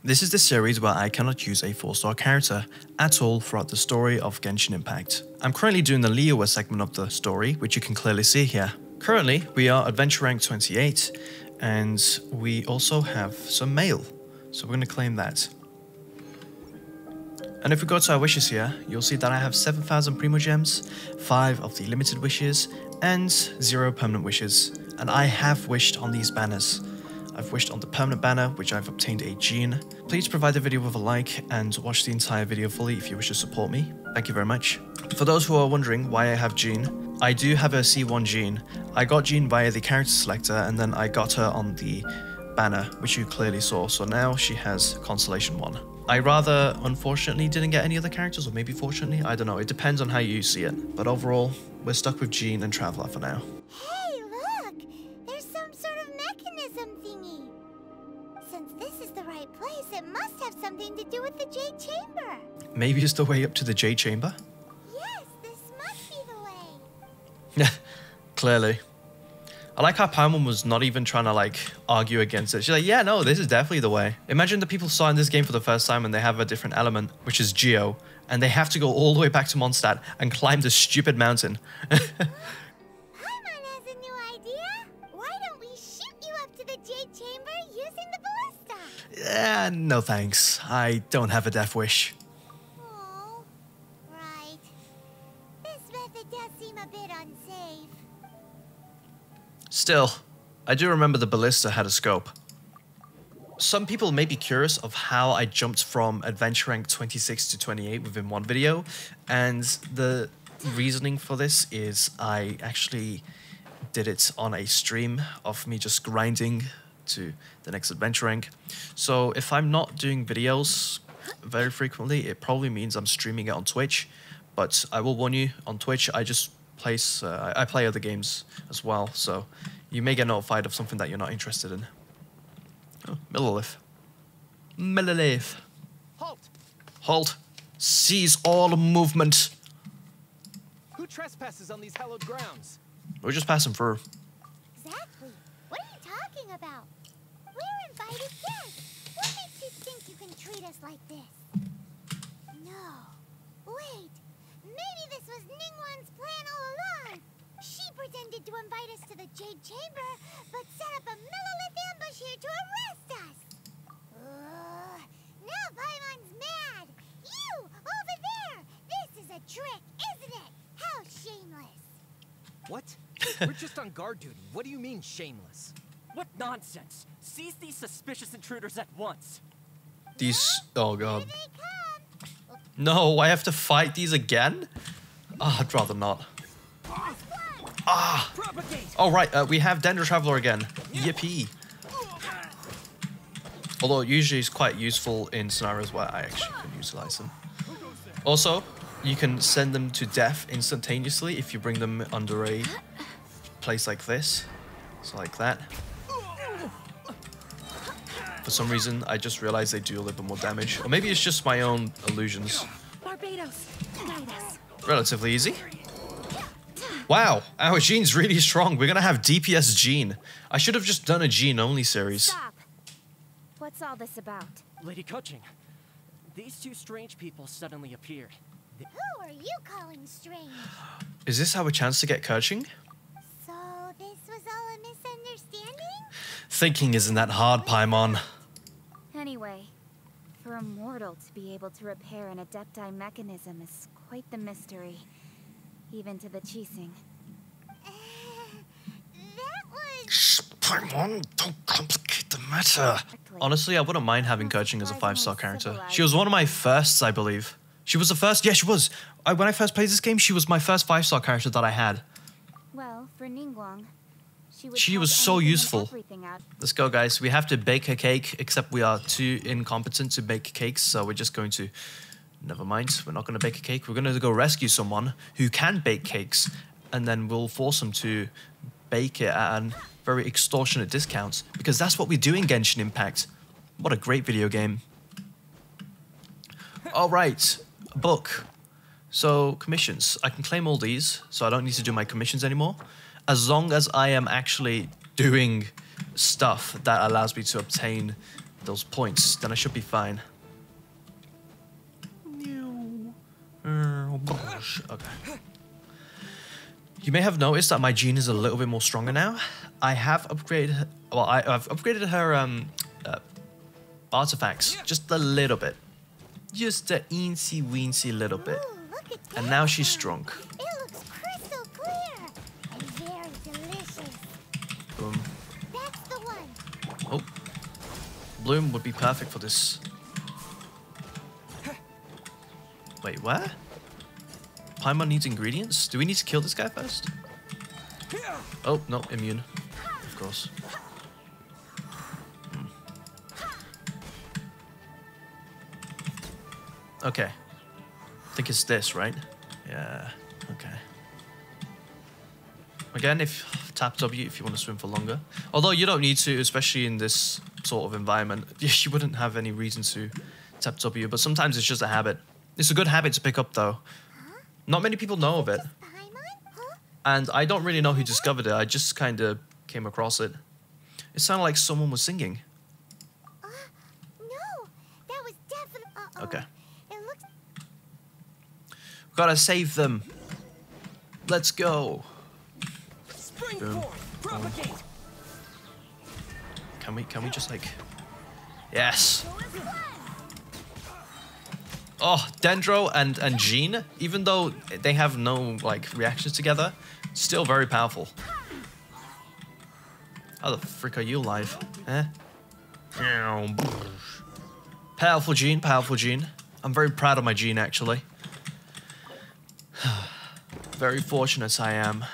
This is the series where I cannot use a 4-star character at all throughout the story of Genshin Impact. I'm currently doing the Liyue segment of the story, which you can clearly see here. Currently, we are adventure rank 28, and we also have some mail, so we're going to claim that. And if we go to our wishes here, you'll see that I have 7,000 Primo Gems, 5 of the limited wishes, and 0 permanent wishes. And I have wished on these banners. I've wished on the permanent banner, which I've obtained a gene. Please provide the video with a like and watch the entire video fully if you wish to support me. Thank you very much. For those who are wondering why I have Jean, I do have a C1 Jean. I got Jean via the character selector and then I got her on the banner, which you clearly saw. So now she has Constellation 1. I rather, unfortunately, didn't get any other characters, or maybe fortunately, I don't know. It depends on how you see it. But overall, we're stuck with Jean and Traveler for now. Hey, look! There's some sort of mechanism thingy. Since this is the right place, it must have something to do with the Jade Chamber. Maybe it's the way up to the Jade Chamber? Yes, this must be the way. Yeah, clearly. I like how Paimon was not even trying to like argue against it. She's like, yeah, no, this is definitely the way. Imagine the people starting this game for the first time and they have a different element, which is Geo, and they have to go all the way back to Mondstadt and climb this stupid mountain. Paimon has a new idea. Why don't we shoot you up to the Jade Chamber using the ballista? No thanks. I don't have a death wish. Oh, right. This method does seem a bit unsafe. Still, I do remember the ballista had a scope. Some people may be curious of how I jumped from adventure rank 26 to 28 within one video, and the reasoning for this is I actually did it on a stream of me just grinding to the next adventure rank. So if I'm not doing videos very frequently, it probably means I'm streaming it on Twitch, but I will warn you, on Twitch I just I play other games as well, so you may get notified of something that you're not interested in. Oh, Millilith. Millilith. Halt! Halt. Seize all movement. Who trespasses on these hallowed grounds? We're just passing through. Exactly. What are you talking about? We're invited guests. What makes you think you can treat us like this? No. Wait. Maybe this was Ningguang's plan all along. She pretended to invite us to the Jade Chamber, but set up a Millilith ambush here to arrest us. Now Paimon's mad. You, over there. This is a trick, isn't it? How shameless. What? We're just on guard duty. What do you mean, shameless? What nonsense! Seize these suspicious intruders at once! These... Oh god. Here they come. No, I have to fight these again? Oh, I'd rather not. Ah! Propagate! Oh right, we have Dendro Traveler again. Yippee. Although usually it's quite useful in scenarios where I actually can utilize them. Also, you can send them to death instantaneously if you bring them under a place like this. So like that. For some reason, I just realized they do a little bit more damage. Or maybe it's just my own illusions. Barbados, guide us. Relatively easy. Wow, our Jean's really strong. We're gonna have DPS Jean. I should have just done a Jean only series. Stop! What's all this about? Lady Coaching, these two strange people suddenly appeared. Who are you calling strange? Is this our chance to get Kerching? So this was all a misunderstanding? Thinking isn't that hard, Paimon. Anyway, for a mortal to be able to repair an Adepti mechanism is quite the mystery, even to the Qixing. That was... Shh, Paimon, don't complicate the matter. Honestly, I wouldn't mind having Kerching as a 5-star character. She was one of my firsts, I believe. She was the first? Yeah, she was. When I first played this game, she was my first 5-star character that I had. Well, for Ningguang, she was so useful. Let's go, guys. We have to bake a cake, except we are too incompetent to bake cakes, so we're just going to... Never mind, we're not going to bake a cake. We're going to go rescue someone who can bake cakes, and then we'll force them to bake it at a very extortionate discount, because that's what we do in Genshin Impact. What a great video game. All right, a book. So, commissions. I can claim all these, so I don't need to do my commissions anymore. As long as I am actually doing stuff that allows me to obtain those points, then I should be fine. Okay. You may have noticed that my Jean is a little bit more stronger now. I have upgraded. Well, I've upgraded her artifacts just a little bit, just a eensy weensy little bit, Ooh, look at and that now she's one. strong. It looks crystal clear and very delicious. Boom. That's the one. Oh, Bloom would be perfect for this. Wait, where? Paimon needs ingredients? Do we need to kill this guy first? Oh, no, immune. Of course. Okay. I think it's this, right? Yeah, okay. Again, if tap W if you want to swim for longer. Although you don't need to, especially in this sort of environment. You wouldn't have any reason to tap W, but sometimes it's just a habit. It's a good habit to pick up, though. Not many people know of it. Paimon? Huh? And I don't really know who discovered it. I just kind of came across it. It sounded like someone was singing. No, that was definitely. Okay. It looks. Gotta save them. Let's go. Springboard! Propagate! Can we just like... Yes. Oh, Dendro and Jean, even though they have no like reactions together, still very powerful. How the frick are you alive? Eh? Powerful Jean, powerful Jean. I'm very proud of my Jean, actually. Very fortunate I am.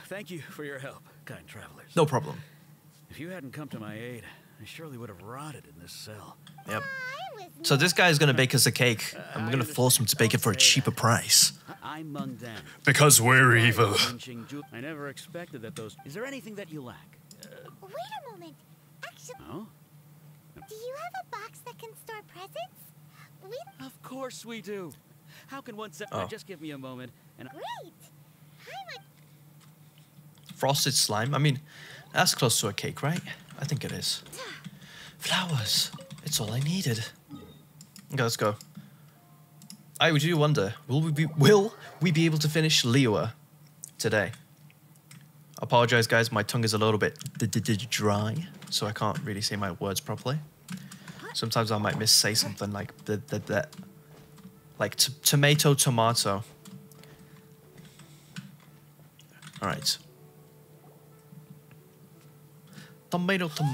Thank you for your help, kind travelers. No problem. If you hadn't come to my aid, I surely would have rotted in this cell. Yep. I was. So this guy's gonna bake us a cake, and we're gonna force him to bake it for a cheaper price. I'm Mung Dan. Because we're evil. I never expected that those... Is there anything that you lack? Wait a moment. Actually, Oh? do you have a box that can store presents? We. Of course we do. How can one... Oh. Just give me a moment, and... Great. Paimon. Frosted slime? I mean, that's close to a cake, right? I think it is. Flowers. It's all I needed. Okay, let's go. I do wonder, will we be able to finish Liyue today? Apologize, guys. My tongue is a little bit dry, so I can't really say my words properly. Sometimes I might miss-say something like like tomato. All right. Tomato. There.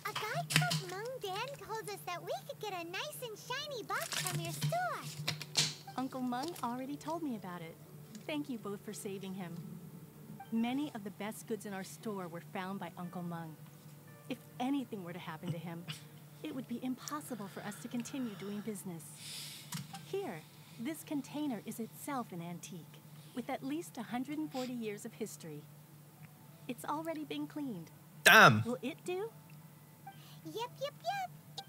A guy called Mung Dan told us that we could get a nice and shiny box from your store. Uncle Mung already told me about it. Thank you both for saving him. Many of the best goods in our store were found by Uncle Mung. If anything were to happen to him, it would be impossible for us to continue doing business. Here, this container is itself an antique, with at least 140 years of history. It's already been cleaned. Damn. Will it do? Yep.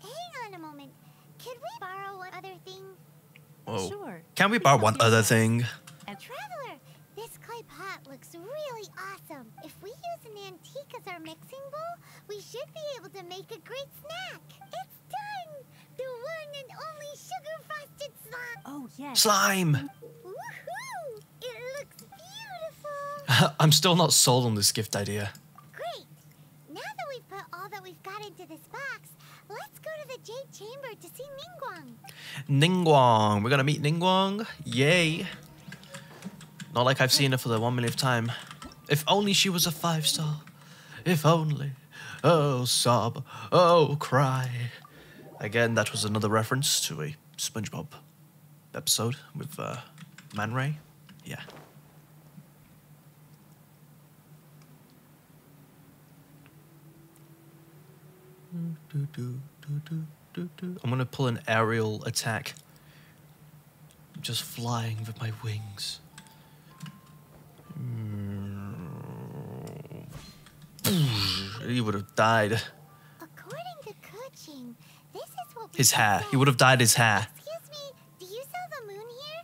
Hang on a moment. Could we borrow one other thing? Whoa. Sure. Can we Please borrow help one other yourself. thing? And Traveler, this clay pot looks really awesome. If we use an antique as our mixing bowl, we should be able to make a great snack. It's done! The one and only sugar-frosted slime! oh yes. Slime. Woohoo! It looks beautiful! I'm still not sold on this gift idea. Great! Now that we've put all that we've got into this box, let's go to the Jade Chamber to see Ningguang. Ningguang. We're gonna meet Ningguang. Yay. Not like I've seen her for the 1 millionth time. If only she was a 5-star. If only. Oh, sob. Oh, cry. Again, that was another reference to a SpongeBob episode with Man Ray. Yeah. I'm gonna pull an aerial attack. I'm just flying with my wings. He would have died. According to Kuching, this is what we His hair. sell. He would have dyed his hair. Excuse me, do you sell the moon here?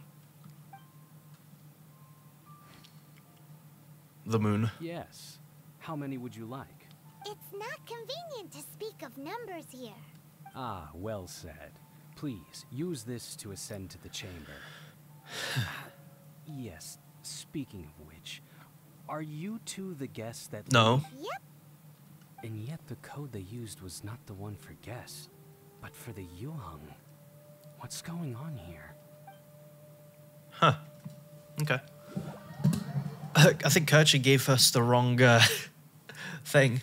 The moon. Yes. How many would you like? It's not convenient to speak of numbers here. Ah, well said. Please, use this to ascend to the chamber. Yes, speaking of which, are you two the guests that... No. Yep. And yet the code they used was not the one for guests, but for the Yuheng. What's going on here? Huh. Okay. I think Kerchi gave us the wrong thing.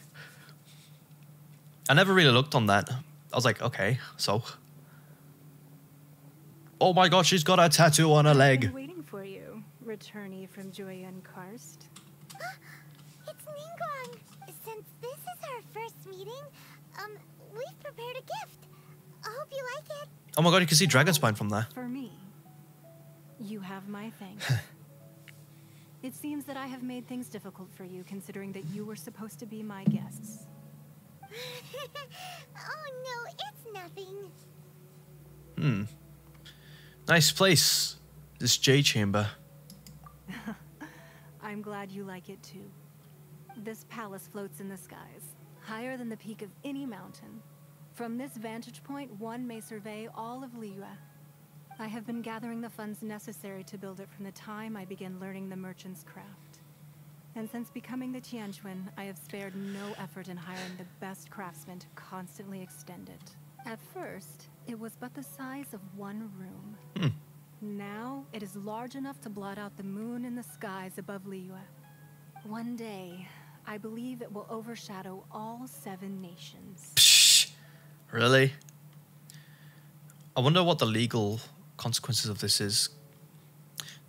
I never really looked on that. I was like, okay, so. Oh my god, she's got a tattoo on her I've leg. been waiting for you, returnee from Jueyun Karst. It's Ningguang. Since this is our first meeting, we've prepared a gift. I hope you like it. Oh my god, you can see Dragon Spine from there. For me, you have my thanks. It seems that I have made things difficult for you, considering that you were supposed to be my guests. Oh no, it's nothing. Hmm. Nice place. This Jade Chamber. I'm glad you like it too. This palace floats in the skies, higher than the peak of any mountain. From this vantage point, one may survey all of Liyue. I have been gathering the funds necessary to build it from the time I began learning the merchant's craft. And since becoming the Tianquan, I have spared no effort in hiring the best craftsmen to constantly extend it. At first, it was but the size of one room. Now, it is large enough to blot out the moon in the skies above Liyue. One day, I believe it will overshadow all 7 nations. Psh, really? I wonder what the legal consequences of this is.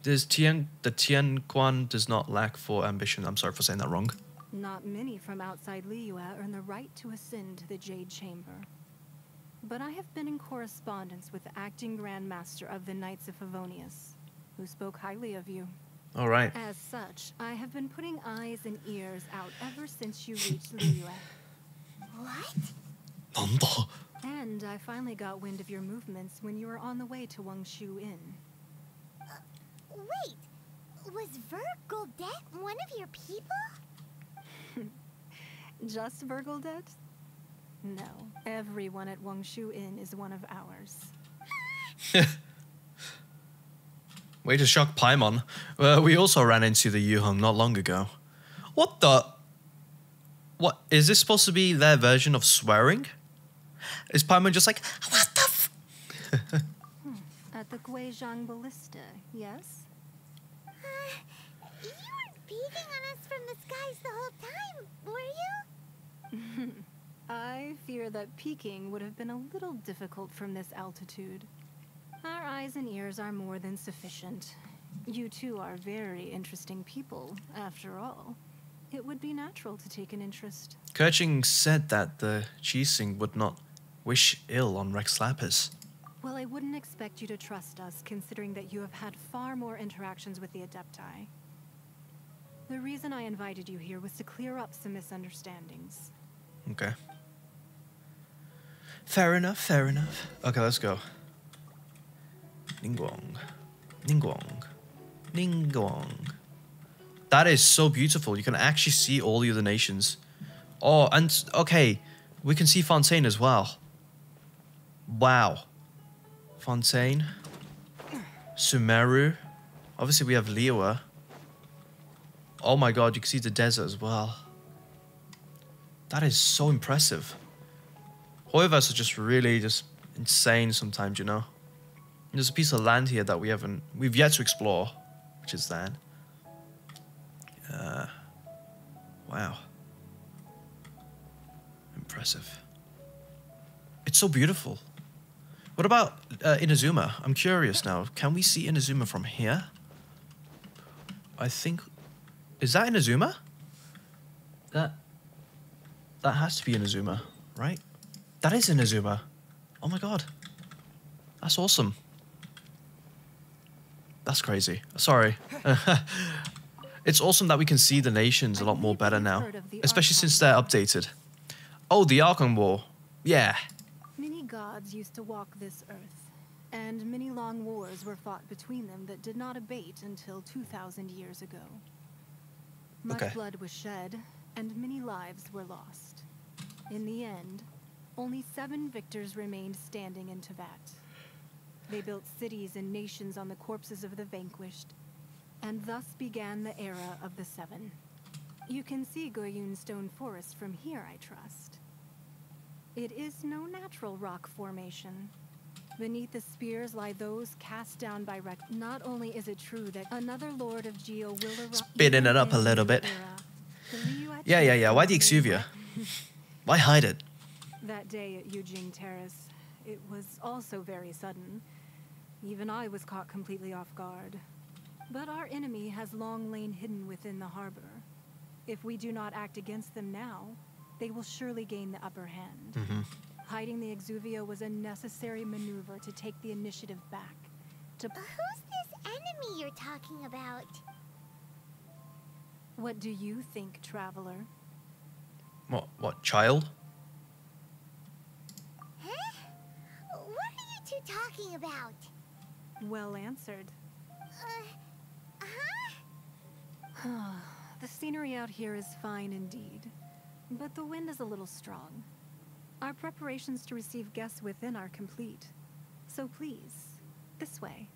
The Tianquan does not lack for ambition. I'm sorry for saying that wrong. Not many from outside Liyue earn the right to ascend to the Jade Chamber. But I have been in correspondence with the acting Grand Master of the Knights of Favonius, who spoke highly of you. All right. As such, I have been putting eyes and ears out ever since you reached Liyue. What? Nanda. And I finally got wind of your movements when you were on the way to Wangshu Inn. Wait, was Vergoldet one of your people? Just Vergoldet? No, everyone at Wangshu Inn is one of ours. Way to shock Paimon. We also ran into the Yuheng not long ago. What the? What? Is this supposed to be their version of swearing? Is Paimon just like, what the f? At the Guizhang Ballista, yes? You weren't peeking on us from the skies the whole time, were you? I fear that peeking would have been a little difficult from this altitude. Our eyes and ears are more than sufficient. You two are very interesting people, after all. It would be natural to take an interest. Kerching said that the Qixing would not wish ill on Rex Lapis. Well, I wouldn't expect you to trust us, considering that you have had far more interactions with the Adepti. The reason I invited you here was to clear up some misunderstandings. Okay. Fair enough, fair enough. Okay, let's go. Ningguang. Ningguang. Ningguang. That is so beautiful. You can actually see all the other nations. Oh, and okay. We can see Fontaine as well. Wow. Fontaine. Sumeru. Obviously, we have Liyue. Oh my god, you can see the desert as well. That is so impressive. Hoyoverse are just really just insane sometimes, you know. There's a piece of land here that we've yet to explore, which is that. Wow. Impressive. It's so beautiful. What about Inazuma? I'm curious now. Can we see Inazuma from here? I think... Is that Inazuma? That has to be Inazuma, right? That is Inazuma. Oh my god. That's awesome. That's crazy. Sorry. It's awesome that we can see the nations a lot more better now. Especially since they're updated. Oh, the Archon War. Yeah. Many gods used to walk this earth, and many long wars were fought between them that did not abate until 2,000 years ago. Much Okay. blood was shed, and many lives were lost. In the end, only 7 victors remained standing in Tibet. They built cities and nations on the corpses of the vanquished, and thus began the era of the 7. You can see Goyun Stone Forest from here, I trust. It is no natural rock formation. Beneath the spears lie those cast down by Rex. Not only is it true that another Lord of Geo will arrive. Spinning it up a little bit. Yeah. Why the exuvia? Why hide it? That day at Yujing Terrace, it was also very sudden. Even I was caught completely off guard. But our enemy has long lain hidden within the harbor. If we do not act against them now, they will surely gain the upper hand. Hiding the exuvia was a necessary maneuver to take the initiative back. Who's this enemy you're talking about? What do you think, traveler? What, child? Huh? What are you two talking about? Well answered. Huh? The scenery out here is fine indeed, but the wind is a little strong. Our preparations to receive guests within are complete. So please, this way.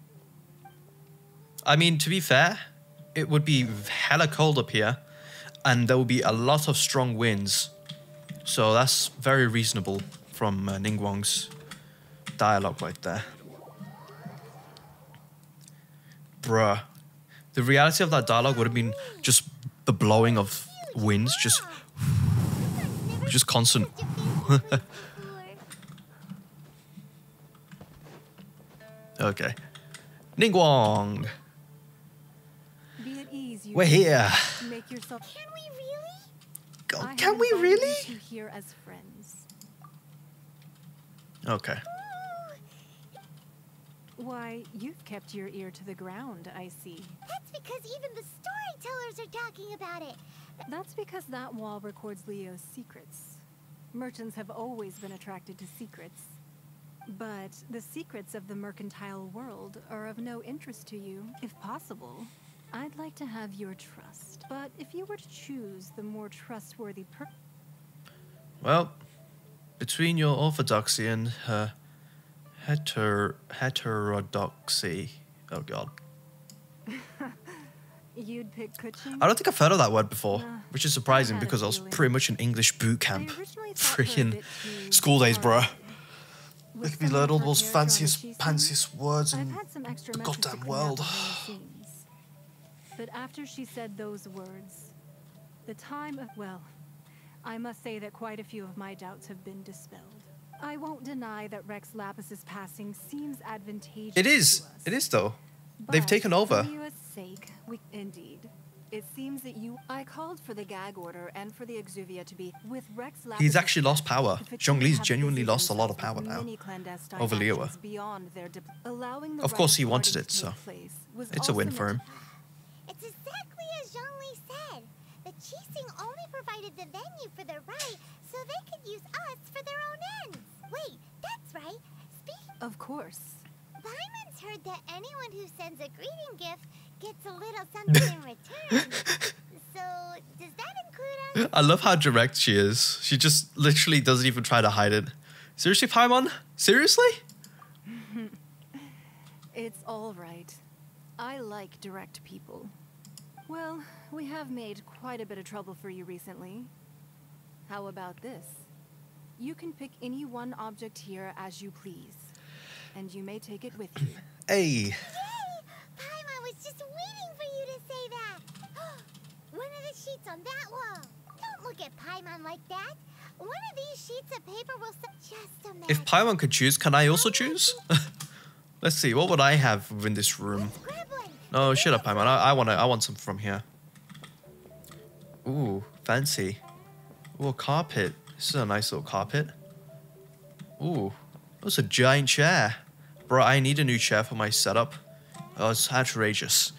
I mean, to be fair, it would be hella cold up here, and there will be a lot of strong winds. So that's very reasonable from Ningguang's dialogue right there. Bruh. The reality of that dialogue would have been just the blowing of winds, just constant. Okay. Ningguang. Be at ease, you We're here. make yourself. Can we really? God, I can have we invited really? you two here as friends. Okay. Why, you've kept your ear to the ground, I see. That's because even the storytellers are talking about it. That's because that wall records Leo's secrets. Merchants have always been attracted to secrets. But the secrets of the mercantile world are of no interest to you. If possible, I'd like to have your trust. But if you were to choose the more trustworthy Well, between your orthodoxy and her heterodoxy. Oh god. You'd pick Kuching? I don't think I've heard of that word before, Nah, which is surprising I had a because I was feeling. pretty much in English boot I camp. originally thought her a Freaking bit too school days, bruh. hard. With Look at me some learn of all her those character on the fanciest cheese words I've in had some extra the methods to goddamn clean out world. behind the scenes. But after she said those words, the time of, well, I must say that quite a few of my doubts have been dispelled. I won't deny that Rex Lapis's passing seems advantageous It is. to us. It is though. They've But taken over. For Liyue's sake, indeed. It seems that I called for the gag order and for the exuvia to be with Rex Lapis. He's actually lost power. the Zhongli's have genuinely busied lost a lot of themselves power with now. many clandestine over Liyue. actions beyond their allowing the Of course he right wanted party it, to so take place was it's a win also for him. It's exactly as Zhongli said. The Qixing only provided the venue for their right, so they could use us for their own ends. Wait, that's right. Of course. Byman's heard that anyone who sends a greeting gift gets a little something in return. So, does that include us? I love how direct she is. She just literally doesn't even try to hide it. Seriously, Paimon? Seriously? It's all right. I like direct people. Well, we have made quite a bit of trouble for you recently. How about this? You can pick any one object here as you please, and you may take it with you. Hey. Yay! Paimon was just waiting for you to say that. One of the sheets on that wall. Don't look at Paimon like that. One of these sheets of paper will just a minute. If Paimon could choose, can I also choose? Let's see, what would I have within this room? No, shut up, Paimon. I want some from here. Ooh, fancy. Ooh, a carpet. This is a nice little carpet. Ooh, that's a giant chair. Bro, I need a new chair for my setup. Oh, it's outrageous.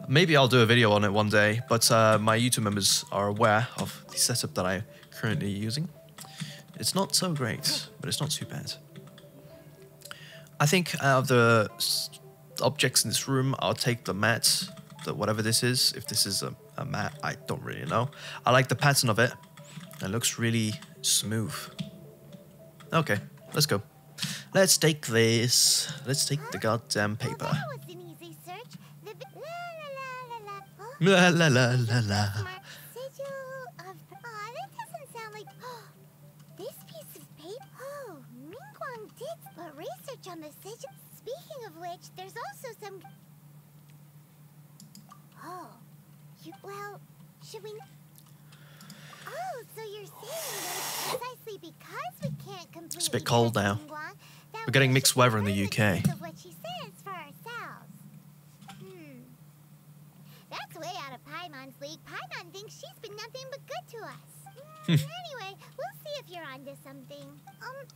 Maybe I'll do a video on it one day, but my YouTube members are aware of the setup that I'm currently using. It's not so great, but it's not too bad. I think out of the objects in this room, I'll take the mat, whatever this is. If this is a mat, I don't really know. I like the pattern of it. It looks really Smooth. Okay, let's go. Let's take this. Let's take the goddamn Well, paper. that was an easy search. The La la la la la. sigil of... Aw, that doesn't sound like... This piece of paper... Oh, Mingguang did but research on the sigil. Speaking of which, there's also some... Oh. Well, should we... Oh, so you're saying that it's precisely because we can't completely... It's a bit cold trust now. Mingguang that We're getting we mixed should weather in the learn UK. truth of what she says for ourselves. That's way out of Paimon's league. Paimon thinks she's been nothing but good to us. Anyway, we'll see if you're onto something.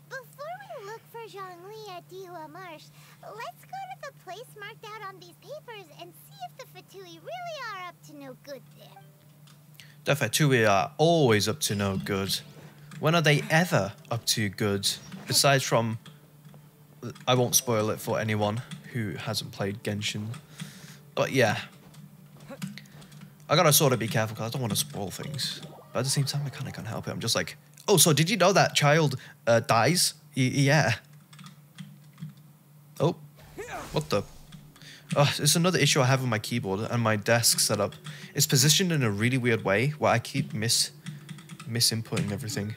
Before we look for Zhongli at Dihua Marsh, let's go to the place marked out on these papers and see if the Fatui really are up to no good there. The Fatui are always up to no good. When are they ever up to good? Besides from... I won't spoil it for anyone who hasn't played Genshin. But yeah. I gotta sort of be careful because I don't want to spoil things. But at the same time, I kind of can't help it. I'm just like, oh, so did you know that child dies? Yeah. Oh. What the... it's another issue I have with my keyboard and my desk setup. It's positioned in a really weird way where I keep misinputting everything.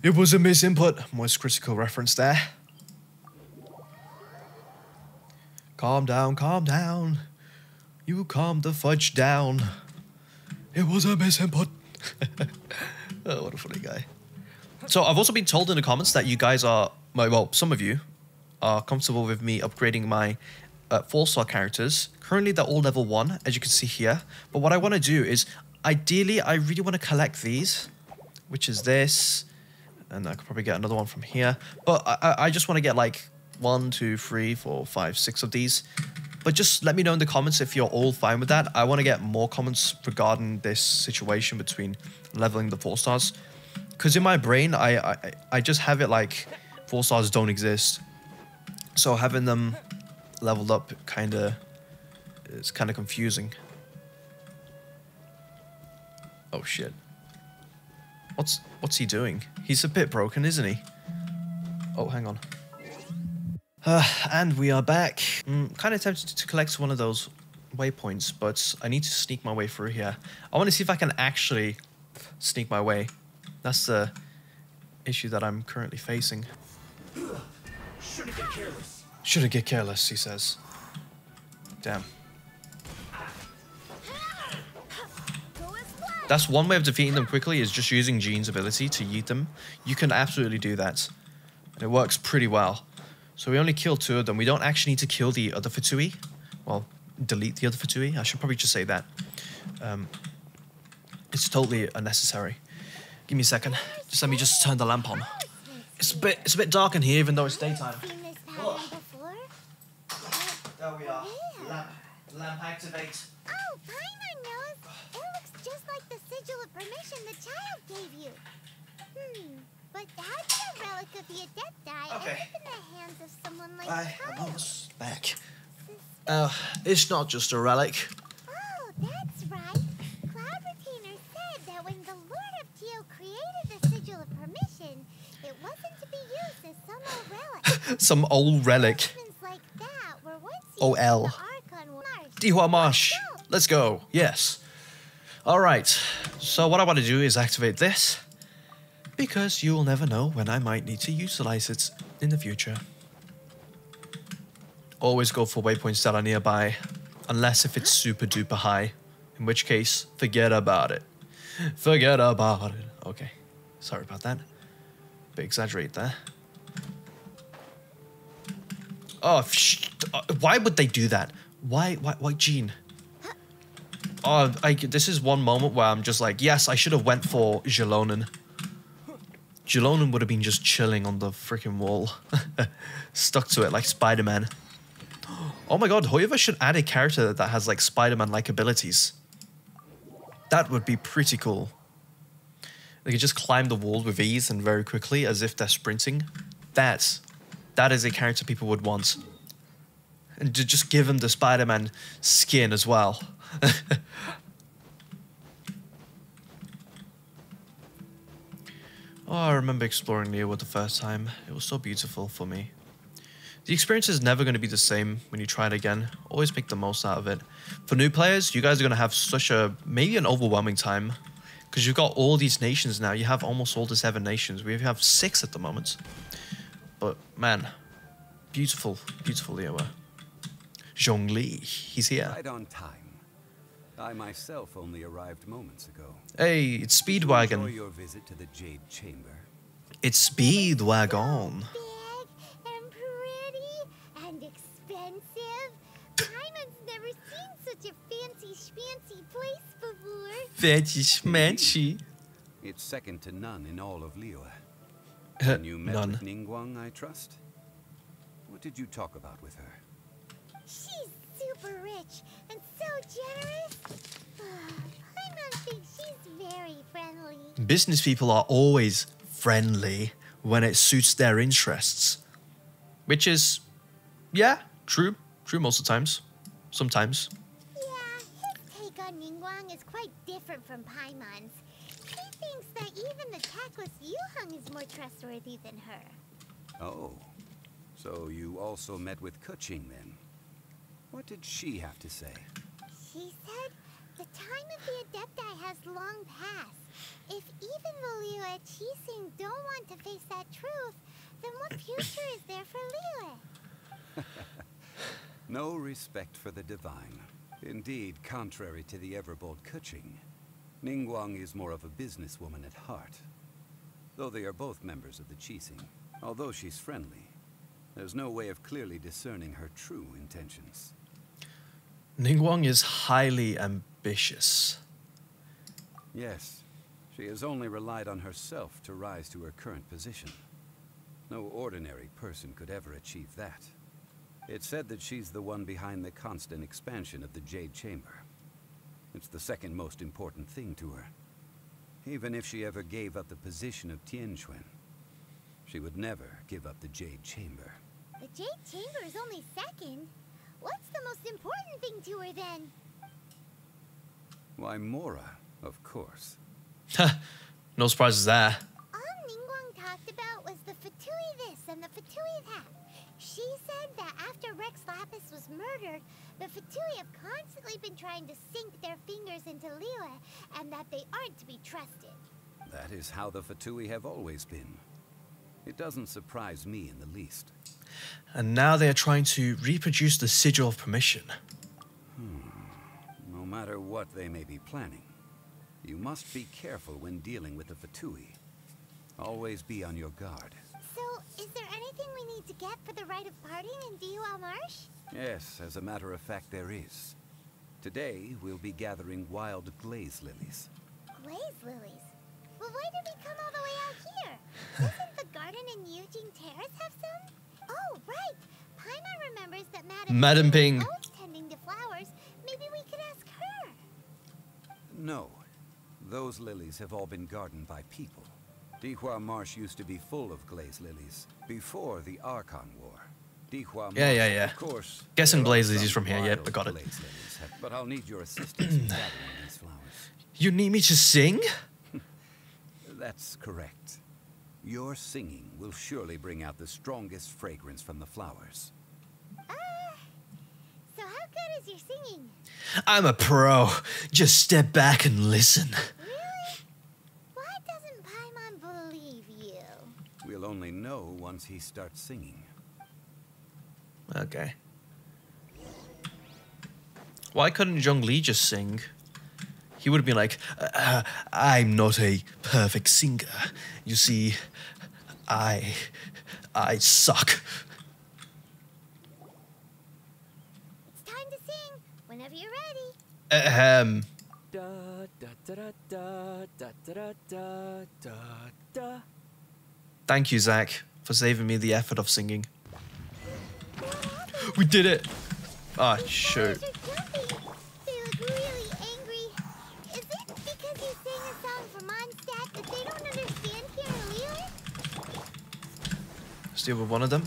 It was a misinput. Most critical reference there. Calm down, calm down. You calm the fudge down. It was a misinput. Oh, what a funny guy. So I've also been told in the comments that you guys are, well, some of you are comfortable with me upgrading my 4-star characters. Currently, they're all level 1, as you can see here. But what I want to do is, ideally, I really want to collect these, which is this. And I could probably get another one from here. But I just want to get like 1, 2, 3, 4, 5, 6 of these. But just let me know in the comments if you're all fine with that. I want to get more comments regarding this situation between leveling the 4 stars. Because in my brain, I just have it like 4 stars don't exist. So having them leveled up it's kind of confusing. Oh shit. What's he doing? He's a bit broken, isn't he? Oh, hang on. And we are back. Kind of tempted to collect one of those waypoints, but I need to sneak my way through here. I want to see if I can actually sneak my way. That's the issue that I'm currently facing. Shouldn't get careless. Shouldn't get careless, he says. Damn. That's one way of defeating them quickly, is just using Jean's ability to yeet them. You can absolutely do that. And it works pretty well. So we only killed 2 of them. We don't actually need to kill the other Fatui. Well, delete the other Fatui. I should probably just say that. It's totally unnecessary. Give me a second. Just let me just turn the lamp on. It's a bit dark in here, even though it's daytime. Seen this pattern before? There we are. Yeah. Lamp activate. Oh, Paimon knows. It looks just like the sigil of permission the child gave you. But how'd the relic of the Adepti Okay. end up in the hands of someone like I'm Child? almost back. It's not just a relic. Oh, that's right. Cloud Retainer said that when the Lord of Geo created the sigil of permission, it wasn't to be used as some old relic. Some old relic. Documents like that were once used OL. in the Archon Marsh. Dihua Marsh. Let's go. Yes. Alright. So what I want to do is activate this. Because you will never know when I might need to utilize it in the future. Always go for waypoints that are nearby. Unless if it's super duper high. In which case, forget about it. Forget about it. Okay. Sorry about that. Bit exaggerate there. Oh, why would they do that? Why, Jean? Oh, this is one moment where I'm just like, yes, I should have went for Jelonen. Jelonen would have been just chilling on the freaking wall. Stuck to it like Spider-Man. Oh my god, Hoyoverse should add a character that has like Spider-Man-like abilities. That would be pretty cool. They could just climb the wall with ease and very quickly as if they're sprinting. That is a character people would want. And to just give them the Spider-Man skin as well. Oh, I remember exploring Liyue the first time. It was so beautiful for me. The experience is never going to be the same when you try it again. Always make the most out of it. For new players, you guys are going to have maybe an overwhelming time. Because you've got all these nations now. You have almost all the 7 nations. We have 6 at the moment. But, man, beautiful, beautiful Liyue. Zhongli, he's here. Right on time. I myself only arrived moments ago. Hey, it's Enjoy Speedwagon. your visit to the Jade Chamber. It's Speedwagon. Big and pretty and expensive. Paimon's never seen such a fancy schmancy place before. Fancy schmancy. It's second to none in all of Liyue. And you met None. with Ningguang, I trust? What did you talk about with her? She's super rich and so generous. Paimon thinks she's very friendly. Business people are always friendly when it suits their interests. Which is, yeah, true. True most of the times. Sometimes. Yeah, his take on Ningguang is quite different from Paimon's. He thinks that even the tactless Yuheng is more trustworthy than her. Oh, so you also met with Keqing then? What did she have to say? She said the time of the Adepti has long passed. If even the Liyue Qixing don't want to face that truth, then what future is there for Liyue? No respect for the divine. Indeed, contrary to the ever-bold Keqing, Ningguang is more of a businesswoman at heart. Though they are both members of the Qixing, although she's friendly, there's no way of clearly discerning her true intentions. Ningguang is highly ambitious. Yes, she has only relied on herself to rise to her current position. No ordinary person could ever achieve that. It's said that she's the one behind the constant expansion of the Jade Chamber. It's the second most important thing to her. Even if she ever gave up the position of Tianquan, she would never give up the Jade Chamber. The Jade Chamber is only second. What's the most important thing to her then? Why, Mora, of course. No surprises there. All Ningguang talked about was the Fatui this and the Fatui that. She said that after Rex Lapis was murdered, the Fatui have constantly been trying to sink their fingers into Liyue, and that they aren't to be trusted. That is how the Fatui have always been. It doesn't surprise me in the least. And now they are trying to reproduce the Sigil of Permission. No matter what they may be planning, you must be careful when dealing with the Fatui. Always be on your guard. So, is there anything we need to get for the rite of parting in Diwa Marsh? Yes, as a matter of fact, there is. Today, we'll be gathering wild glaze lilies. Glaze lilies? Well, why did we come all the way out here? Doesn't the garden in Eugene Terrace have some? Oh, right! Paimon remembers that Madam Ping. is always tending to flowers. Maybe we could ask her. No. Those lilies have all been gardened by people. Dihua Marsh used to be full of glaze lilies before the Archon War. Dihua Marsh, Yeah. of course. Guessing there are glaze lilies some from here, yep, wild I got it. glaze lilies, but I'll need your assistance in gathering these flowers. You need me to sing? That's correct. Your singing will surely bring out the strongest fragrance from the flowers. So how good is your singing? I'm a pro. Just step back and listen. Really? Why doesn't Paimon believe you? We'll only know once he starts singing. Okay. Why couldn't Zhongli just sing? He would have been like, I'm not a perfect singer. You see, I suck. It's time to sing. Whenever you're ready. Da da da da da da da da da da. Thank you, Zach, for saving me the effort of singing. We did it! Ah, shoot. Flowers are jumping. They look really angry. Is it because you sang a song for Mondstadt that they don't understand here in Liyue? Let's deal with one of them.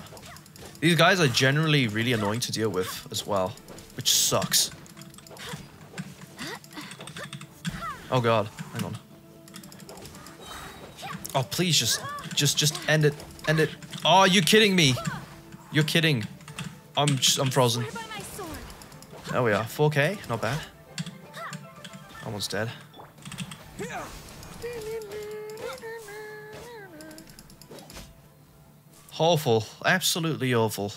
These guys are generally really annoying to deal with as well, which sucks. Oh god, hang on. Oh, please just end it. End it. Oh, you're kidding me. You're kidding. I'm frozen. There we are. 4K. Not bad. Almost dead. Awful. Absolutely awful.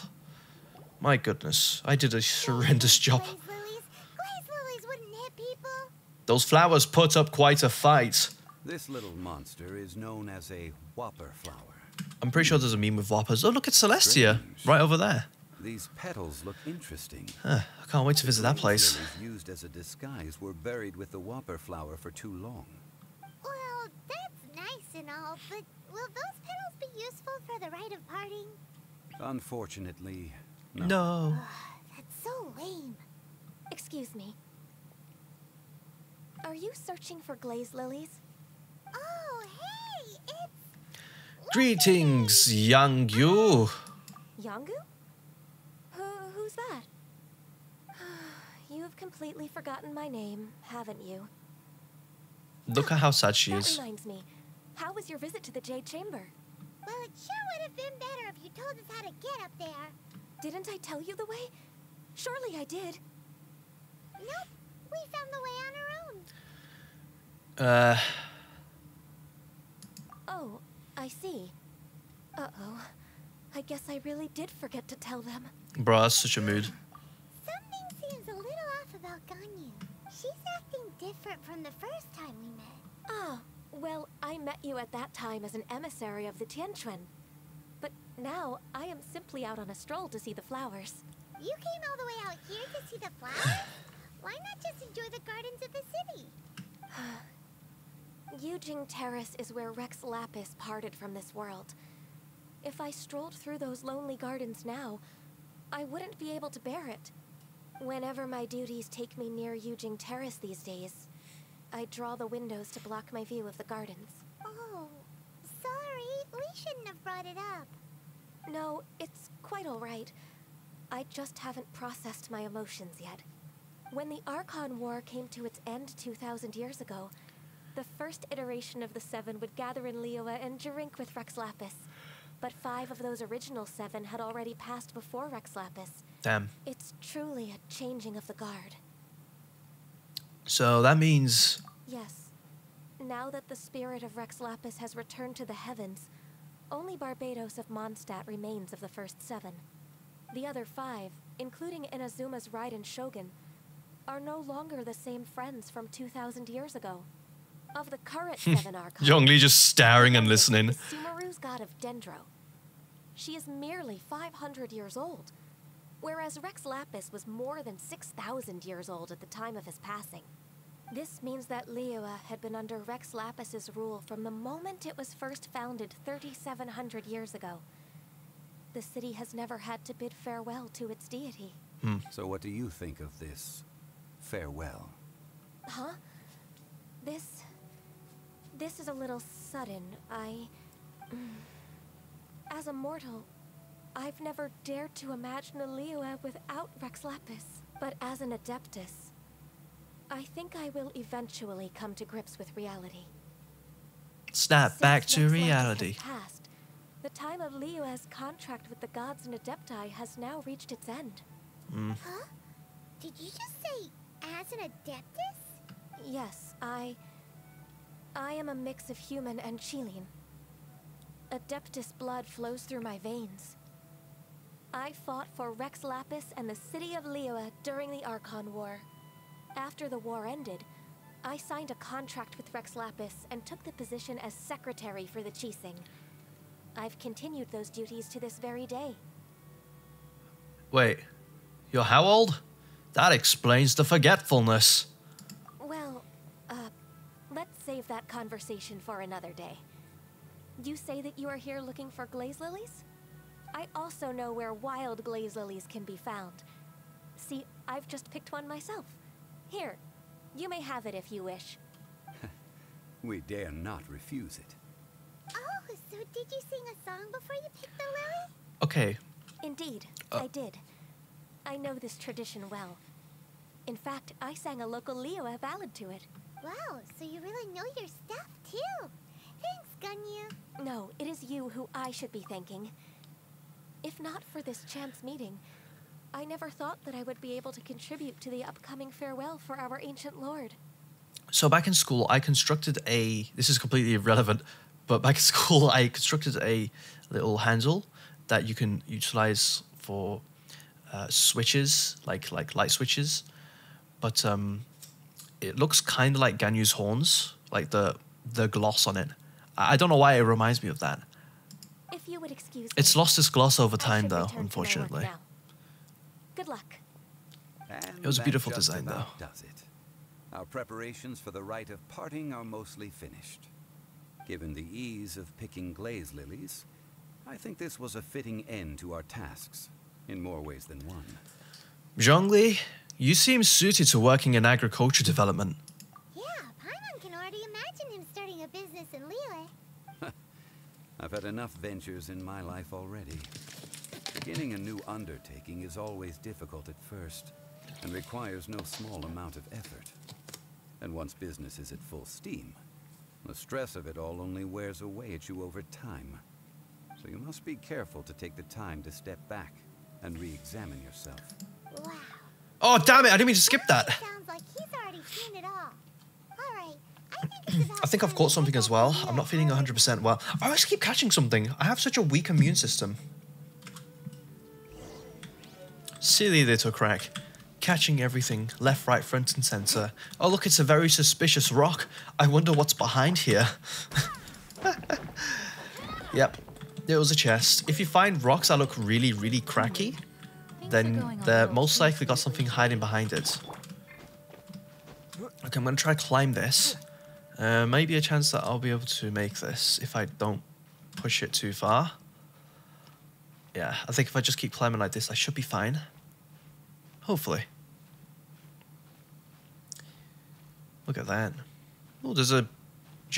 My goodness. I did a horrendous job. Glaze lilies wouldn't hit people. Those flowers put up quite a fight. This little monster is known as a whopper flower. I'm pretty sure there's a meme with whoppers. Oh, look at Celestia. Strange. Right over there. These petals look interesting. I can't wait to visit that Glaze place. lilies used as a disguise were buried with the whopper flower for too long. Well, that's nice and all, but will those petals be useful for the rite of parting? Unfortunately, no. No. That's so lame. Excuse me. Are you searching for glaze lilies? Oh, hey, it's... Greetings, young you. Yangu? Who's that? You have completely forgotten my name, haven't you? Look at how sad she That is. reminds me. How was your visit to the Jade Chamber? Well, it sure would have been better if you told us how to get up there. Didn't I tell you the way? Surely I did. Nope, we found the way on our own. Oh, I see. Uh-oh. I guess I really did forget to tell them. Bruh, that's such a mood. Something seems a little off about Ganyu. She's acting different from the first time we met. Ah, well, I met you at that time as an emissary of the Tianquan. But now, I am simply out on a stroll to see the flowers. You came all the way out here to see the flowers? Why not just enjoy the gardens of the city? Yujing Terrace is where Rex Lapis parted from this world. If I strolled through those lonely gardens now, I wouldn't be able to bear it. Whenever my duties take me near Yujing Terrace these days, I draw the windows to block my view of the gardens. Oh, sorry. We shouldn't have brought it up. No, it's quite all right. I just haven't processed my emotions yet. When the Archon War came to its end 2,000 years ago, the first iteration of the Seven would gather in Liyue and drink with Rex Lapis. But 5 of those original 7 had already passed before Rex Lapis. Damn. It's truly a changing of the guard. So that means... Yes. Now that the spirit of Rex Lapis has returned to the heavens, only Barbados of Mondstadt remains of the first 7. The other 5, including Inazuma's Raiden Shogun, are no longer the same friends from 2,000 years ago. Of the current 7 Archons, Zhongli just staring and listening. is Sumeru's god of Dendro. She is merely 500 years old, whereas Rex Lapis was more than 6,000 years old at the time of his passing. This means that Liyue had been under Rex Lapis's rule from the moment it was first founded 3,700 years ago. The city has never had to bid farewell to its deity. So what do you think of this farewell? Huh? This is a little sudden. As a mortal, I've never dared to imagine a Liyue without Rex Lapis. But as an Adeptus, I think I will eventually come to grips with reality. Snap back Since to Rex Lapis reality. has passed, the time of Liyue's contract with the gods and Adepti has now reached its end. Huh? Did you just say, as an Adeptus? Yes, I am a mix of human and Chilean. Adeptus blood flows through my veins. I fought for Rex Lapis and the city of Liyue during the Archon War. After the war ended, I signed a contract with Rex Lapis and took the position as secretary for the Qixing. I've continued those duties to this very day. Wait, you're how old? That explains the forgetfulness. Well, let's save that conversation for another day. You say that you are here looking for glaze lilies? I also know where wild glaze lilies can be found. See, I've just picked one myself. Here, you may have it if you wish. We dare not refuse it. Oh, so did you sing a song before you picked the lily? Okay, Indeed, I did. I know this tradition well. In fact, I sang a local Liyue ballad to it. Wow, so you really know your stuff, too. Thanks, Gunyu? No, it is you who I should be thanking. If not for this chance meeting, I never thought that I would be able to contribute to the upcoming farewell for our ancient lord. So back in school, I constructed a... This is completely irrelevant, but back in school, I constructed a little handle that you can utilize for switches, like light switches. But it looks kind of like Ganyu's horns, like the gloss on it. I don't know why it reminds me of that. If you would excuse It's me, lost its gloss over I time, should though, return to my work unfortunately. now. Good luck. And It was a that beautiful just design, about does it. Our preparations for the rite of parting are mostly finished. Given the ease of picking glaze lilies, I think this was a fitting end to our tasks, in more ways than one. Zhongli, you seem suited to working in agriculture development. Yeah, Paimon can already imagine him starting a business in Liyue. I've had enough ventures in my life already. Beginning a new undertaking is always difficult at first, and requires no small amount of effort. And once business is at full steam, the stress of it all only wears away at you over time. So you must be careful to take the time to step back and re-examine yourself. Wow. Oh, damn it, I didn't mean to skip that. Sounds like he's already seen it all. Alright, I think it's about I think I've time caught we something get as back well. to I'm not feeling Liyue. 100% well. I always keep catching something. I have such a weak immune system. Silly little Krac. Catching everything, left, right, front and center. Oh look, it's a very suspicious rock. I wonder what's behind here. Yep, there was a chest. If you find rocks that look really, really cracky, then they're most likely got something hiding behind it. Okay, I'm gonna try to climb this. Maybe a chance that I'll be able to make this if I don't push it too far. Yeah, I think if I just keep climbing like this, I should be fine. Hopefully. Look at that. Oh, there's a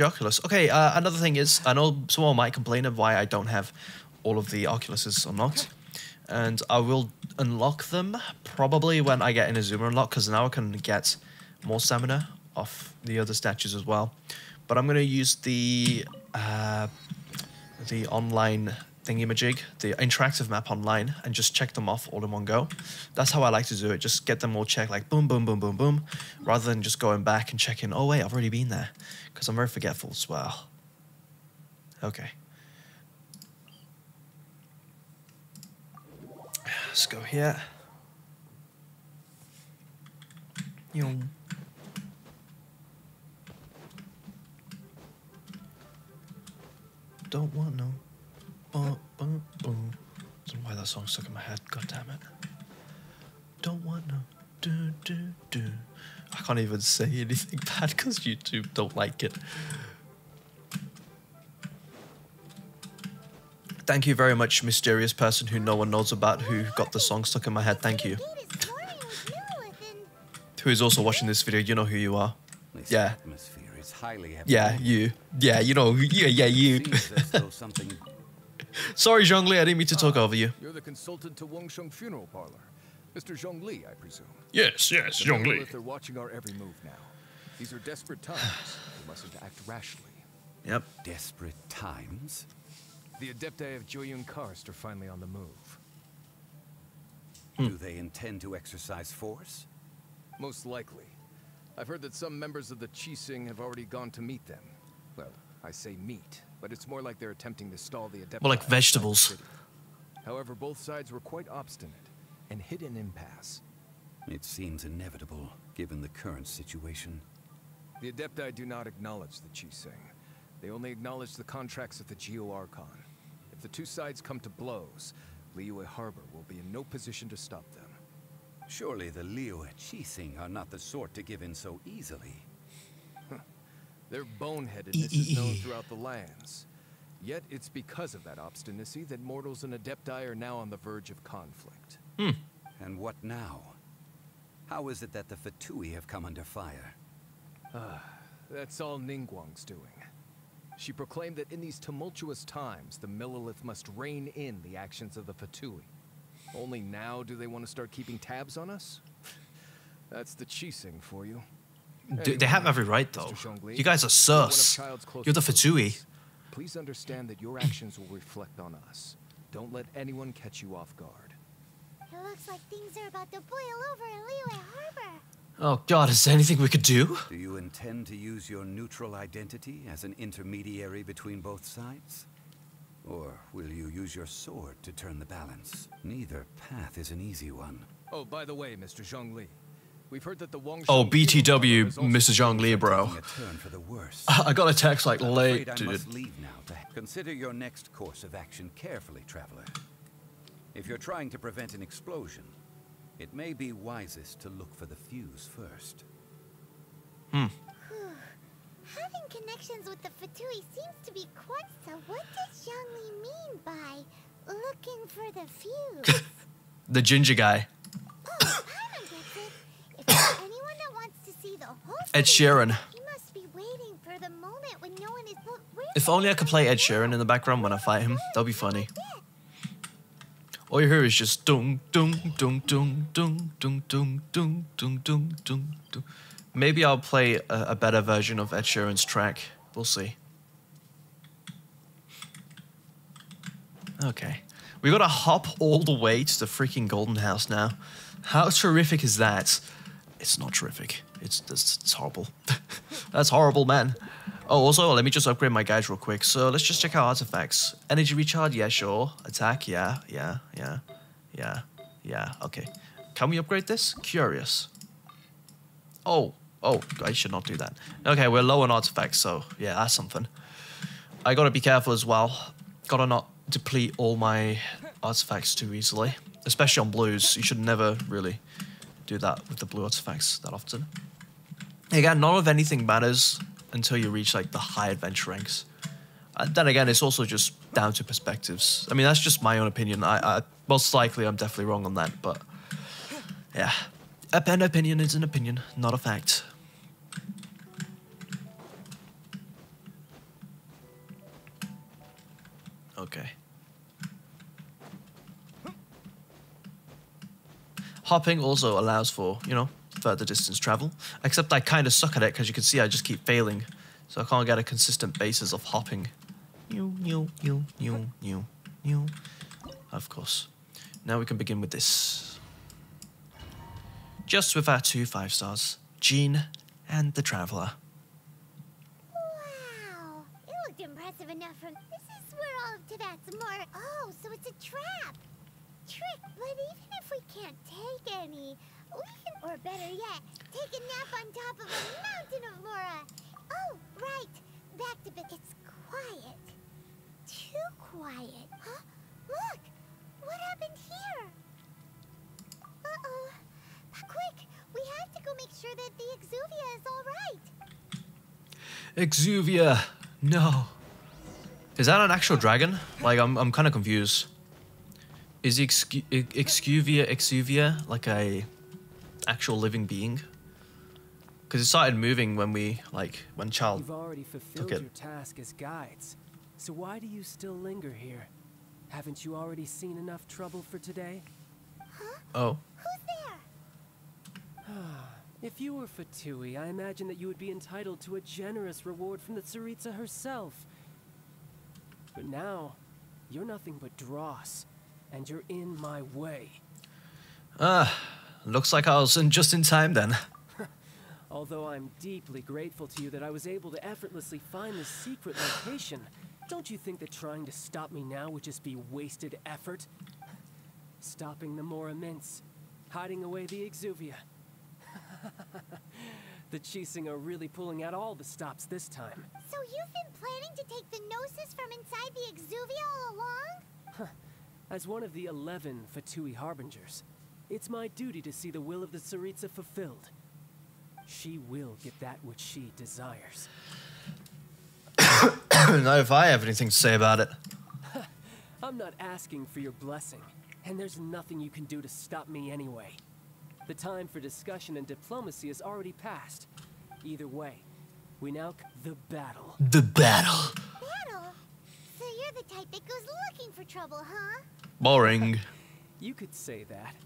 Oculus. Okay, another thing is, I know someone might complain of why I don't have all of the Oculuses unlocked. And I will unlock them probably when I get Inazuma unlocked, because now I can get more stamina off the other statues as well. But I'm going to use the online thingamajig, the interactive map online, and just check them off all in one go. That's how I like to do it. Just get them all checked, like boom, boom, boom, boom, boom, rather than just going back and checking, oh wait, I've already been there, because I'm very forgetful as well. Okay. Let's go here. Don't want no. Don't know why that song's stuck in my head. God damn it. Don't want no. Do do do. I can't even say anything bad because YouTube don't like it. Thank you very much, mysterious person who no one knows about, who got the song stuck in my head. Thank you. Who is also watching this video? You know who you are. This Yeah. atmosphere is highly Yeah, you. Yeah, you know. Yeah, you. Seems as though something. Sorry, Zhongli, I didn't mean to talk over you. You're the consultant to Wengsheng Funeral Parlor. Mr. Zhongli, I presume. Yes, The Zhongli. monolith are watching our every move now. These are desperate times. We mustn't act rashly. Yep. Desperate times? The Adepti of Joyun Karst are finally on the move. Do they intend to exercise force? Most likely. I've heard that some members of the Qixing have already gone to meet them. Well, I say meet, but it's more like they're attempting to stall the Adepti. More like outside the vegetables. city. However, both sides were quite obstinate and hit an impasse. It seems inevitable, given the current situation. The Adepti do not acknowledge the Qixing. They only acknowledge the contracts of the Geo-Archon. If the two sides come to blows, Liyue Harbor will be in no position to stop them. Surely the Liyue Qixing are not the sort to give in so easily. Their boneheadedness is known throughout the lands. Yet it's because of that obstinacy that mortals and Adepti are now on the verge of conflict. And what now? How is it that the Fatui have come under fire? That's all Ningguang's doing. She proclaimed that in these tumultuous times, the Millelith must rein in the actions of the Fatui. Only now do they want to start keeping tabs on us? That's the Qixing for you. They have every right, though. Mr. Zhongli, You guys are you're one of sus. Child's closest You're the Fatui. associates. Please understand that your actions will reflect on us. Don't let anyone catch you off guard. It looks like things are about to boil over in Liyue Harbor. Oh god, is there anything we could do? Do you intend to use your neutral identity as an intermediary between both sides? Or will you use your sword to turn the balance? Neither path is an easy one. Oh, by the way, Mr. Zhongli, we've heard that the Wang Oh, BTW, Mr. Zhongli, bro. A turn for the worse. I got a text like I'm late, afraid I dude. must leave now to consider your next course of action carefully, traveler. If you're trying to prevent an explosion, it may be wisest to look for the fuse first. Having connections with the Fatui seems to be quite so. What does Zhongli mean by looking for the fuse? The ginger guy. Oh, Paimon gets it. If there's anyone that wants to see the whole Ed city, Sheeran. he must be waiting for the moment when no one is. If only I could play Ed Sheeran in the background when I fight him, that'd be funny. All you hear is just dung dung dung dung dung dung dung dung dung dung dung dung. Maybe I'll play a better version of Ed Sheeran's track. We'll see. Okay. We gotta hop all the way to the freaking Golden House now. How terrific is that? It's not terrific. It's horrible. That's horrible, man. Oh, also, let me just upgrade my guys real quick. So let's just check out artifacts. Energy recharge, yeah, sure. Attack, yeah. Okay. Can we upgrade this? Curious. Oh, I should not do that. Okay, we're low on artifacts, so yeah, that's something. I gotta be careful as well. Gotta not deplete all my artifacts too easily. Especially on blues. You should never really do that with the blue artifacts that often. Again, none of anything matters until you reach like the high adventure ranks. Then again, it's also just down to perspectives. I mean, that's just my own opinion. I most likely I'm definitely wrong on that, but yeah. An opinion is an opinion, not a fact. Okay. Hopping also allows for, you know, further distance travel. Except I kind of suck at it because you can see I just keep failing. So I can't get a consistent basis of hopping. Of course. Now we can begin with this. Just with our 2 5 stars. Jean and the Traveler. Wow, it looked impressive enough from. This is where all of Tibet's more. Oh, so it's a trap. Trick, but even if we can't take any, we can, or better yet, take a nap on top of a mountain of Mora. Oh, right. Back to it's quiet. Too quiet. Huh? Look! What happened here? Uh-oh. Quick! We have to go make sure that the Exuvia is all right. Exuvia! No. Is that an actual dragon? Like, I'm kind of confused. Is the Exuvia like a actual living being? Because it started moving when when Child You've already fulfilled your task as guides, so why do you still linger here? Haven't you already seen enough trouble for today? Huh? Oh. Who's there? If you were Fatui, I imagine that you would be entitled to a generous reward from the Tsaritsa herself. But now, you're nothing but dross, and you're in my way. Looks like I was just in time then. Although I'm deeply grateful to you that I was able to effortlessly find this secret location, don't you think that trying to stop me now would just be wasted effort? Stopping the Mora Mints, hiding away the Exuvia. The Chising are really pulling out all the stops this time. So you've been planning to take the Gnosis from inside the Exuvia all along? As one of the 11 Fatui Harbingers, it's my duty to see the will of the Tsaritsa fulfilled. She will get that which she desires. Not if I have anything to say about it. I'm not asking for your blessing, and there's nothing you can do to stop me anyway. The time for discussion and diplomacy has already passed. Either way, we now the battle. The battle. Battle? So you're the type that goes looking for trouble, huh? Boring. You could say that.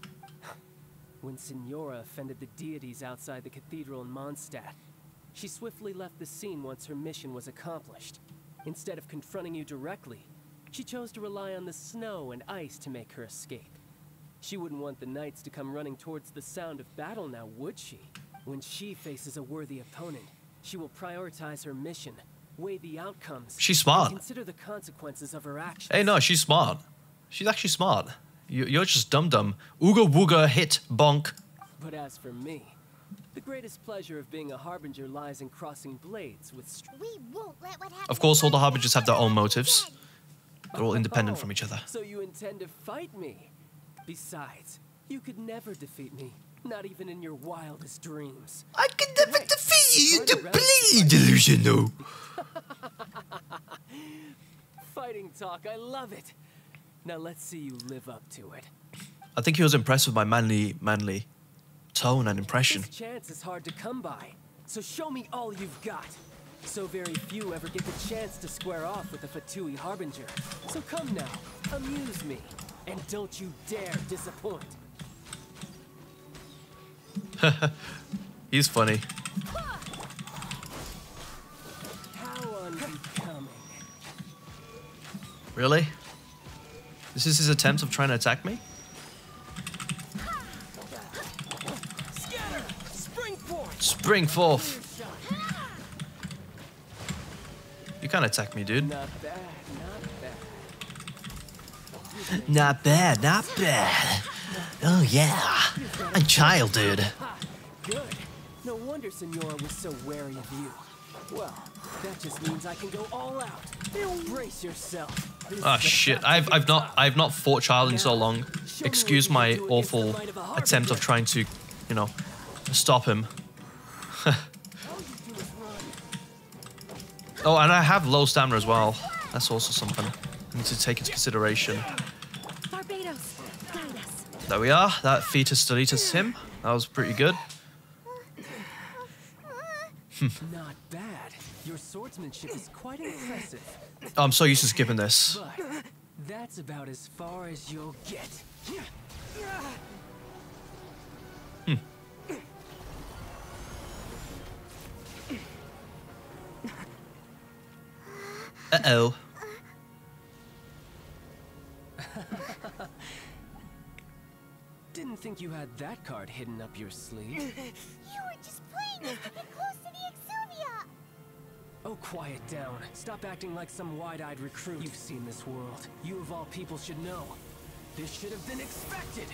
When Signora offended the deities outside the cathedral in Mondstadt, she swiftly left the scene once her mission was accomplished. Instead of confronting you directly, she chose to rely on the snow and ice to make her escape. She wouldn't want the knights to come running towards the sound of battle now, would she? When she faces a worthy opponent, she will prioritize her mission, weigh the outcomes. She's smart. Consider the consequences of her actions. Hey, no, she's smart. She's actually smart. You're just dum-dum. Ooga wooga hit bonk. But as for me, the greatest pleasure of being a harbinger lies in crossing blades with We won't let what happened. Of course, all the harbingers have their own motives. They're all independent from each other. So you intend to fight me? Besides, you could never defeat me, not even in your wildest dreams. I can never defeat you, you bleed delusional. Fighting talk, I love it. Now let's see you live up to it. I think he was impressed with my manly tone and impression. This chance is hard to come by, so show me all you've got. So very few ever get the chance to square off with a Fatui Harbinger. So come now, amuse me, and don't you dare disappoint. He's funny. How unbecoming. Really? This is his attempt of trying to attack me? Scatter! Spring forth! Spring forth! You can't attack me, dude. Not bad, not bad. Not bad, not bad. Oh yeah, a child, dude. Ha! Good. No wonder Senora was so wary of you. Well, that just means I can go all out. Brace yourself. Oh shit! I've not fought child in so long. Excuse my awful attempt of trying to, you know, stop him. Oh, and I have low stamina as well. That's also something I need to take into consideration. Barbados, guide us. There we are. That fetus deletus him. That was pretty good. Not bad. Your swordsmanship is quite impressive. Oh, I'm so used to skipping this. But that's about as far as you'll get. Uh-oh. Didn't think you had that card hidden up your sleeve. You were just playing us to get close to the Exuvia. Oh, quiet down. Stop acting like some wide-eyed recruit. You've seen this world. You of all people should know. This should have been expected.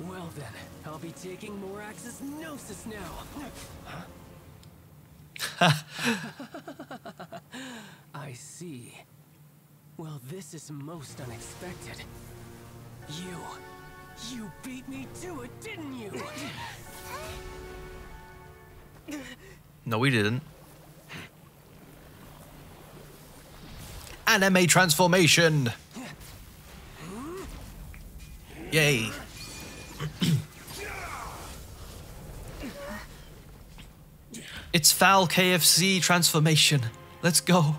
Well then, I'll be taking Morax's Gnosis now. I see. Well, this is most unexpected. You beat me to it, didn't you? No, we didn't. Anime transformation! Yay! It's foul KFC transformation. Let's go.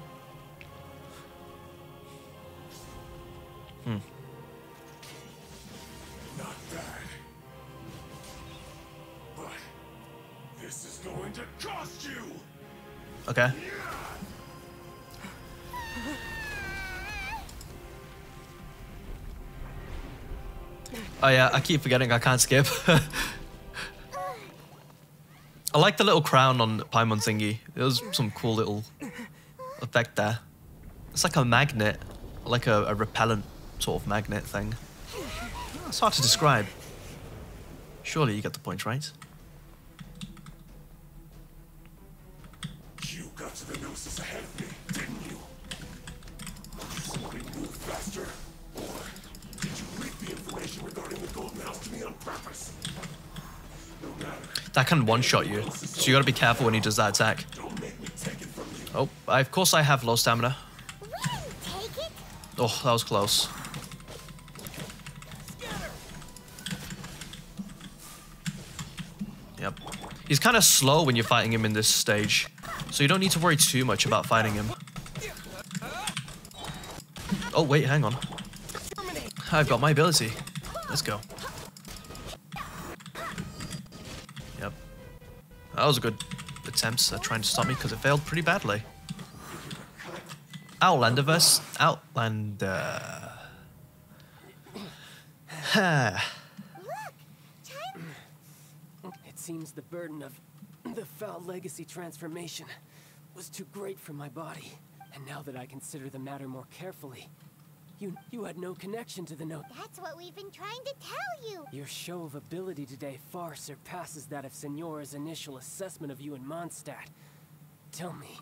Not bad. But this is going to cost you! Okay. Oh yeah, I keep forgetting I can't skip. I like the little crown on Paimon thingy. It was some cool little effect there. It's like a magnet, like a repellent sort of magnet thing. It's hard to describe. Surely you get the point, right? You got to the Gnosis ahead of me, didn't you? Somebody move faster? Or did you leak the information regarding the golden house to me on purpose? No matter. That can one-shot you, so you gotta be careful when he does that attack. Don't make me take it from you. Oh, of course I have low stamina. We didn't take it. Oh, that was close. Yep. He's kind of slow when you're fighting him in this stage, so you don't need to worry too much about fighting him. Oh, wait, hang on. I've got my ability. Let's go. Yep. That was a good attempts at trying to stop me because it failed pretty badly. Outlanderverse. Outlander. It seems the burden of the foul legacy transformation was too great for my body. And now that I consider the matter more carefully, you had no connection to the note. That's what we've been trying to tell you. Your show of ability today far surpasses that of Signora's initial assessment of you in Mondstadt. Tell me,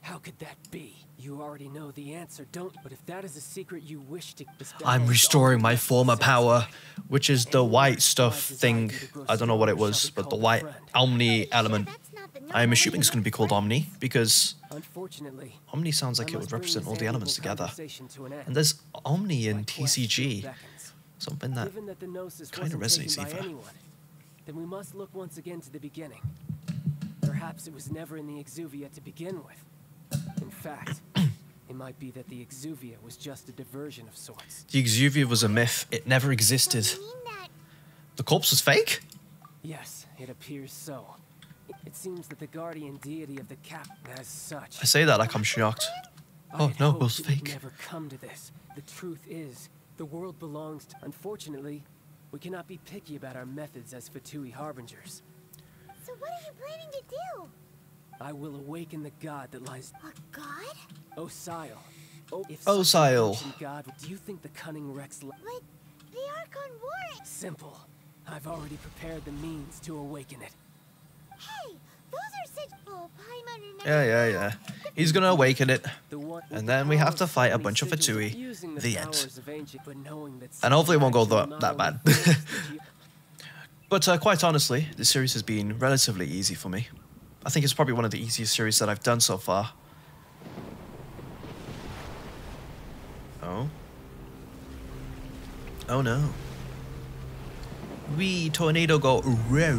how could that be? You already know the answer, don't you? But if that is a secret you wish to... I'm restoring my former power, which is the white stuff thing. I don't know what it was, but the white Omni element. I'm assuming it's going to be called Omni, because unfortunately, Omni sounds like it would represent all the elements together. And there's Omni in TCG, something that kind of resonates either. Then we must look once again to the beginning. Perhaps it was never in the Exuvia to begin with. In fact, it might be that the Exuvia was just a diversion of sorts. The Exuvia was a myth. It never existed. The corpse was fake? Yes, it appears so. It seems that the guardian deity of the cap as such. I say that like I'm shocked. Oh no, it was fake. Never come to this. The truth is, the world belongs to... Unfortunately, we cannot be picky about our methods as Fatui harbingers. So what are you planning to do? I will awaken the god that lies... A god? Osile. Osile. God, do you think the cunning Rex... But the Archon War... Simple. I've already prepared the means to awaken it. Hey, those are such... Oh, Paimon... Yeah. He's gonna awaken it. And then we have to fight a bunch of Fatui. The end. And hopefully it won't go that bad. But quite honestly, this series has been relatively easy for me. I think it's probably one of the easiest series that I've done so far. Oh. Oh no. Wee tornado go rare.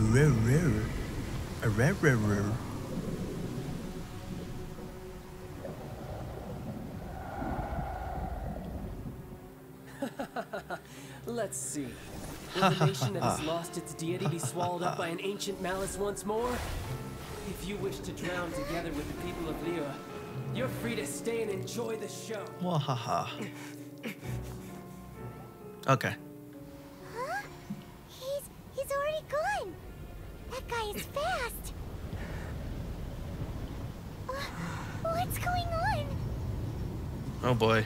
Let's see. Will the nation that has lost its deity be swallowed up by an ancient malice once more? If you wish to drown together with the people of Liyue, you're free to stay and enjoy the show. Wahaha. Okay. Huh? He's already gone. That guy is fast. What's going on? Oh boy.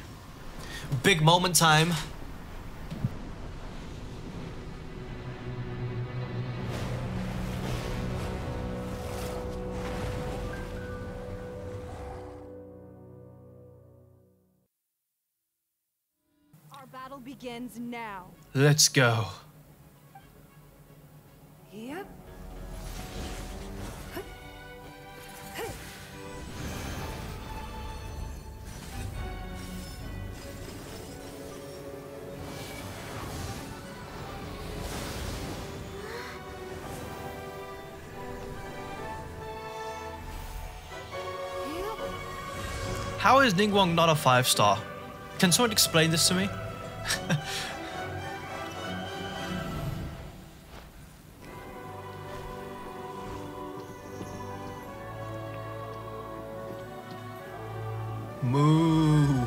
Big moment time. Our battle begins now. Let's go. Yep. How is Ningguang not a 5-star? Can someone explain this to me? Moo.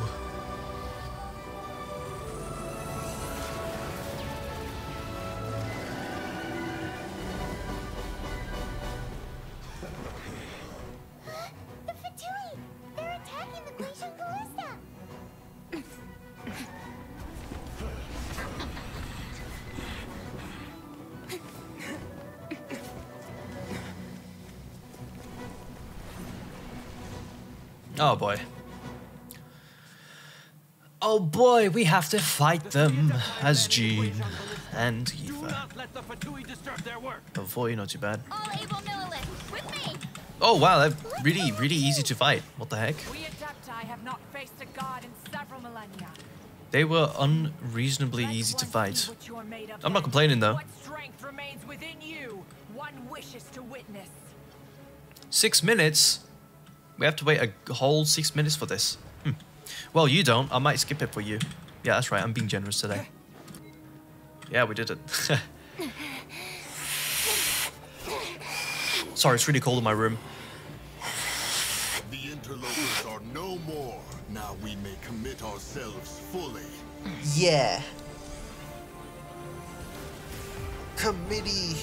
The Fatui! They're attacking the Glacial Ballista! Oh boy. Oh boy, we have to fight them as Jean and Eva. Before, not too bad. All able Millilith, with me! Oh wow, they're really easy to fight. What the heck? We Adepti have not faced a god in several millennia. They were unreasonably easy to fight. I'm not complaining though. What strength remains within you? One wishes to witness. 6 minutes? We have to wait a whole 6 minutes for this. Well, you don't. I might skip it for you. Yeah, that's right. I'm being generous today. Yeah, we did it. Sorry, it's really cold in my room. may commit ourselves fully. Yeah. Committee.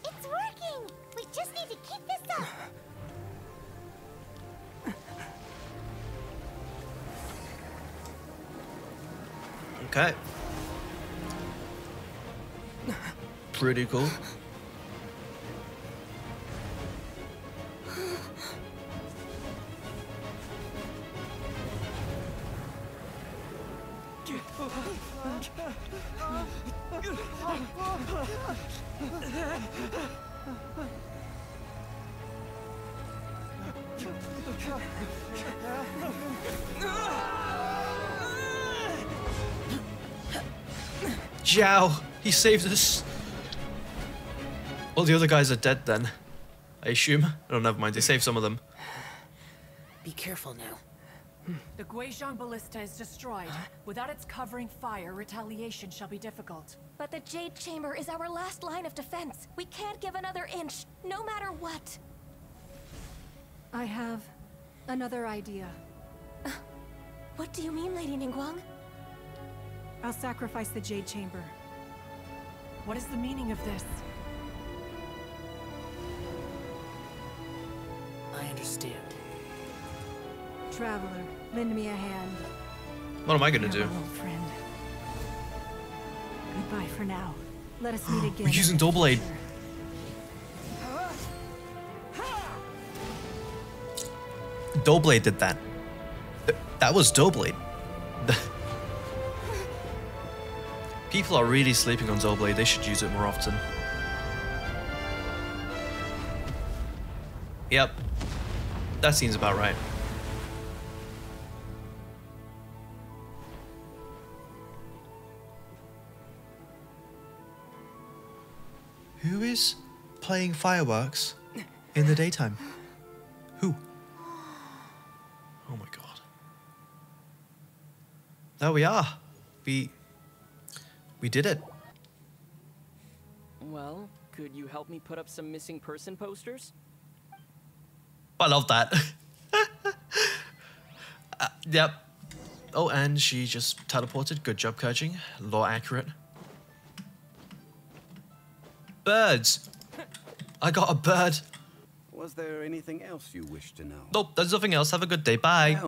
It's working! We just need to keep this up! Okay. Pretty cool. Zhao, he saved us. Well, the other guys are dead then, I assume. Oh, never mind, they saved some of them. Be careful now. The Guizhong ballista is destroyed. Without its covering fire, retaliation shall be difficult. But the Jade Chamber is our last line of defense. We can't give another inch, no matter what. I have another idea. What do you mean, Lady Ningguang? I'll sacrifice the Jade Chamber. What is the meaning of this? I understand. Traveler, lend me a hand. What am I gonna do? Farewell, old friend. Goodbye for now. Let us meet again. We're using Doughblade. Doughblade did that. That was Doughblade. People are really sleeping on Doughblade. They should use it more often. Yep. That seems about right. Who is playing fireworks in the daytime? Who? Oh my god. There we are. We did it. Well, could you help me put up some missing person posters? I love that. Yep. Oh, and she just teleported. Good job, Kurching. Lore accurate. Birds. I got a bird. Was there anything else you wish to know? Nope, there's nothing else. Have a good day. Bye.